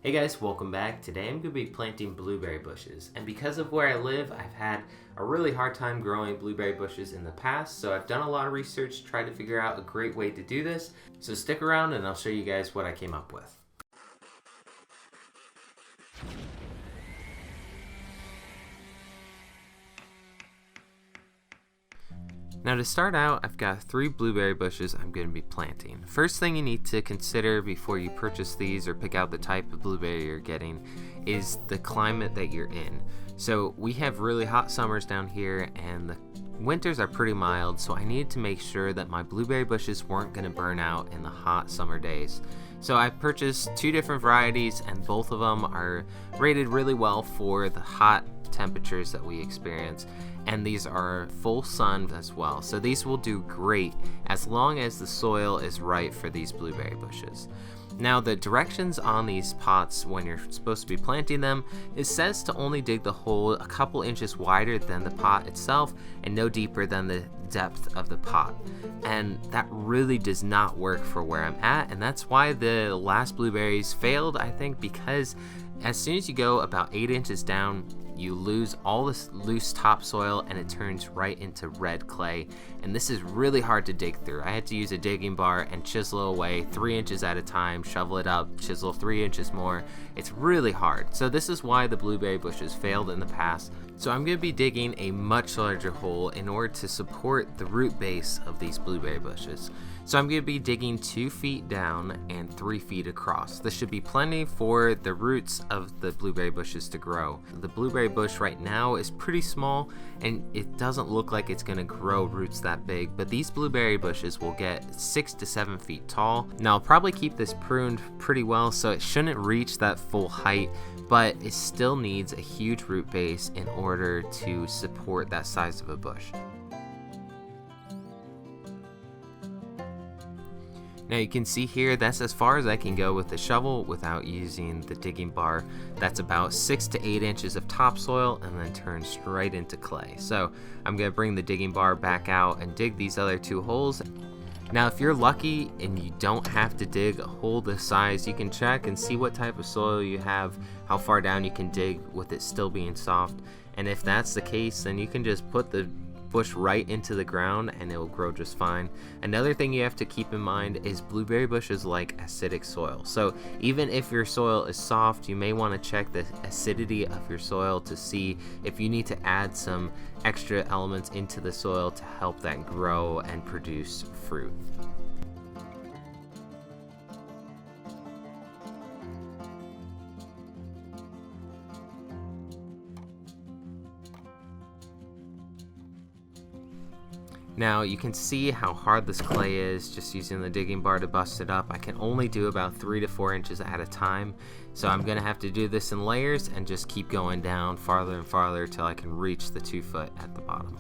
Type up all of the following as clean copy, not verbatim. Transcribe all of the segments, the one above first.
Hey guys, welcome back. Today I'm going to be planting blueberry bushes, and because of where I live, I've had a really hard time growing blueberry bushes in the past, so I've done a lot of research to try to figure out a great way to do this. So stick around and I'll show you guys what I came up with. Now to start out, I've got 3 blueberry bushes I'm going to be planting. First thing you need to consider before you purchase these or pick out the type of blueberry you're getting is the climate that you're in. So we have really hot summers down here and the winters are pretty mild, so I needed to make sure that my blueberry bushes weren't going to burn out in the hot summer days. So I purchased 2 different varieties and both of them are rated really well for the hot temperatures that we experience, and these are full sun as well, so these will do great as long as the soil is right for these blueberry bushes. Now the directions on these pots when you're supposed to be planting them, it says to only dig the hole a couple inches wider than the pot itself and no deeper than the depth of the pot, and that really does not work for where I'm at, and that's why the last blueberries failed, I think, because as soon as you go about 8 inches down, you lose all this loose topsoil and it turns right into red clay, and this is really hard to dig through. I had to use a digging bar and chisel away 3 inches at a time, shovel it up, chisel 3 inches more. It's really hard. So this is why the blueberry bushes failed in the past. So I'm going to be digging a much larger hole in order to support the root base of these blueberry bushes. So I'm going to be digging 2 feet down and 3 feet across. This should be plenty for the roots of the blueberry bushes to grow. The blueberry bush right now is pretty small and it doesn't look like it's going to grow roots that big, but these blueberry bushes will get 6 to 7 feet tall. Now I'll probably keep this pruned pretty well so it shouldn't reach that full height, but it still needs a huge root base in order to support that size of a bush. Now you can see here, that's as far as I can go with the shovel without using the digging bar. That's about 6 to 8 inches of topsoil and then turns straight into clay. So I'm going to bring the digging bar back out and dig these other 2 holes. Now if you're lucky and you don't have to dig a hole this size, you can check and see what type of soil you have, how far down you can dig with it still being soft. And if that's the case, then you can just put the bush right into the ground and it will grow just fine. Another thing you have to keep in mind is blueberry bushes like acidic soil. So even if your soil is soft, you may want to check the acidity of your soil to see if you need to add some extra elements into the soil to help that grow and produce fruit. Now you can see how hard this clay is just using the digging bar to bust it up. I can only do about 3 to 4 inches at a time, so I'm gonna have to do this in layers and just keep going down farther and farther till I can reach the 2 foot at the bottom.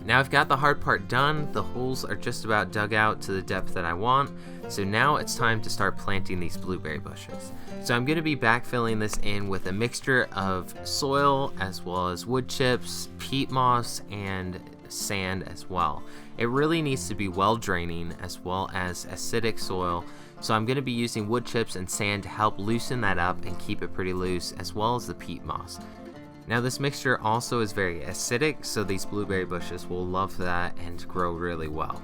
Now I've got the hard part done, the holes are just about dug out to the depth that I want, so now it's time to start planting these blueberry bushes. So I'm going to be backfilling this in with a mixture of soil as well as wood chips, peat moss, and sand as well. It really needs to be well draining as well as acidic soil, so I'm going to be using wood chips and sand to help loosen that up and keep it pretty loose, as well as the peat moss. Now this mixture also is very acidic, so these blueberry bushes will love that and grow really well.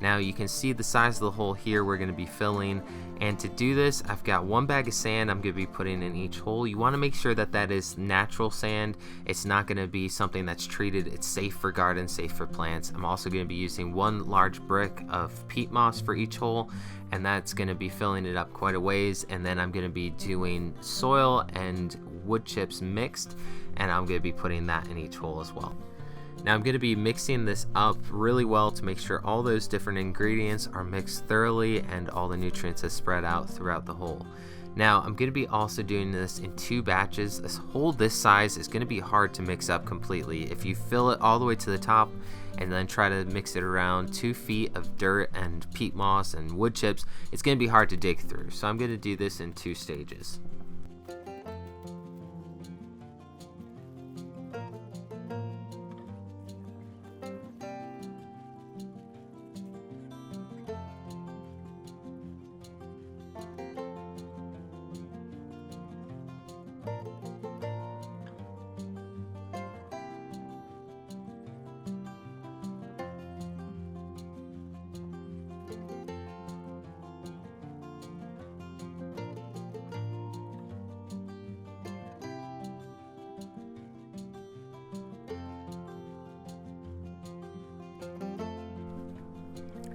Now you can see the size of the hole here we're going to be filling, and to do this I've got 1 bag of sand I'm going to be putting in each hole. You want to make sure that that is natural sand. It's not going to be something that's treated. It's safe for gardens, safe for plants. I'm also going to be using 1 large brick of peat moss for each hole, and that's going to be filling it up quite a ways, and then I'm going to be doing soil and wood chips mixed, and I'm going to be putting that in each hole as well. Now I'm going to be mixing this up really well to make sure all those different ingredients are mixed thoroughly and all the nutrients are spread out throughout the hole. Now I'm going to be also doing this in 2 batches. A hole this size is going to be hard to mix up completely. If you fill it all the way to the top and then try to mix it around 2 feet of dirt and peat moss and wood chips, it's going to be hard to dig through. So I'm going to do this in 2 stages.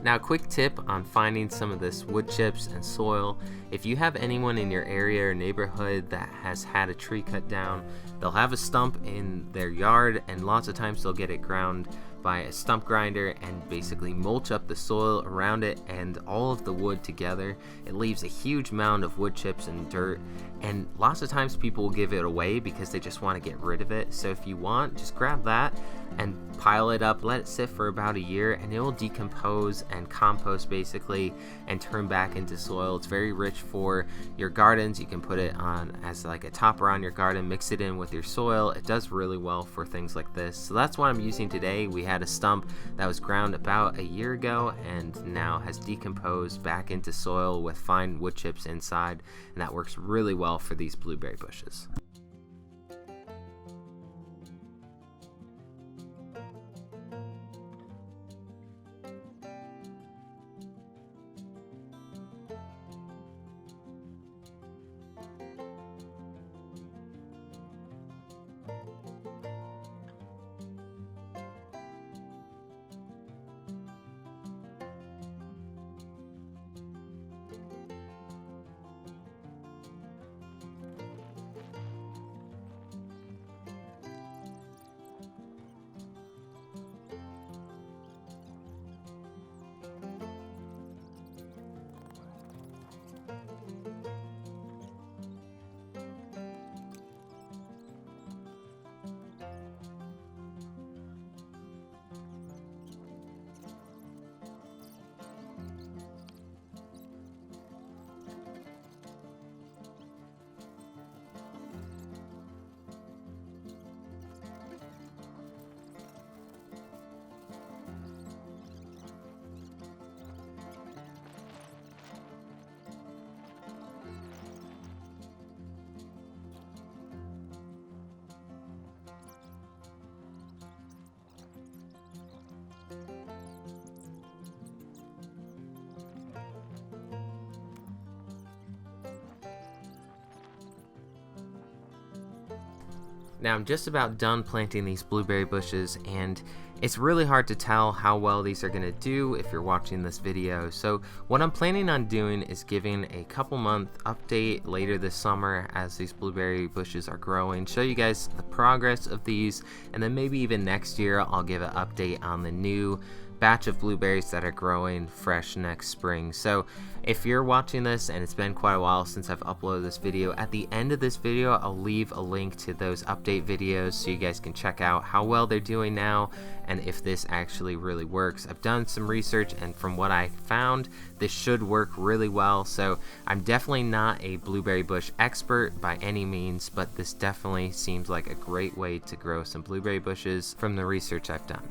Now, a quick tip on finding some of this wood chips and soil. If you have anyone in your area or neighborhood that has had a tree cut down, they'll have a stump in their yard, and lots of times they'll get it ground by a stump grinder and basically mulch up the soil around it and all of the wood together. It leaves a huge mound of wood chips and dirt, and lots of times people will give it away because they just want to get rid of it. So if you want, just grab that and pile it up, let it sit for about a year, and it will decompose and compost basically and turn back into soil. It's very rich for your gardens. You can put it on as like a topper on your garden, mix it in with your soil. It does really well for things like this. So that's what I'm using today. We had a stump that was ground about a year ago and now has decomposed back into soil with fine wood chips inside, and that works really well for these blueberry bushes. Now I'm just about done planting these blueberry bushes, and it's really hard to tell how well these are going to do if you're watching this video. So what I'm planning on doing is giving a couple month update later this summer as these blueberry bushes are growing, show you guys the progress of these, and then maybe even next year I'll give an update on the new batch of blueberries that are growing fresh next spring. So if you're watching this and it's been quite a while since I've uploaded this video, at the end of this video I'll leave a link to those update videos so you guys can check out how well they're doing now and if this actually really works. I've done some research, and from what I found, this should work really well. So I'm definitely not a blueberry bush expert by any means, but this definitely seems like a great way to grow some blueberry bushes from the research I've done.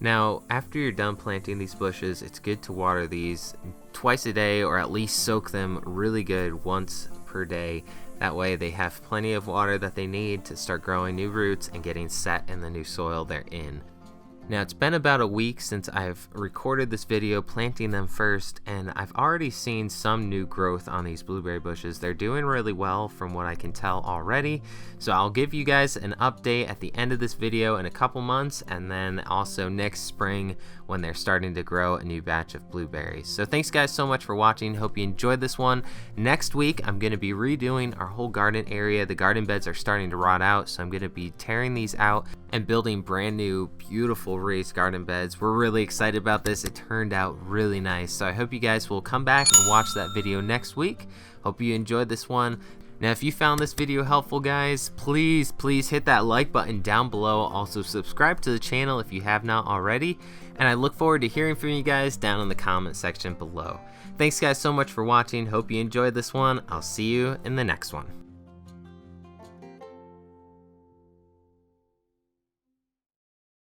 Now, after you're done planting these bushes, it's good to water these twice a day, or at least soak them really good once per day. That way they have plenty of water that they need to start growing new roots and getting set in the new soil they're in. Now, it's been about a week since I've recorded this video planting them first, and I've already seen some new growth on these blueberry bushes. They're doing really well from what I can tell already. So I'll give you guys an update at the end of this video in a couple months, and then also next spring when they're starting to grow a new batch of blueberries. So thanks guys so much for watching. Hope you enjoyed this one. Next week, I'm going to be redoing our whole garden area. The garden beds are starting to rot out, so I'm going to be tearing these out and building brand new, beautiful raised garden beds. We're really excited about this. It turned out really nice. So I hope you guys will come back and watch that video next week. Hope you enjoyed this one. Now, if you found this video helpful, guys, please hit that like button down below. Also, subscribe to the channel if you have not already. And I look forward to hearing from you guys down in the comment section below. Thanks, guys, so much for watching. Hope you enjoyed this one. I'll see you in the next one.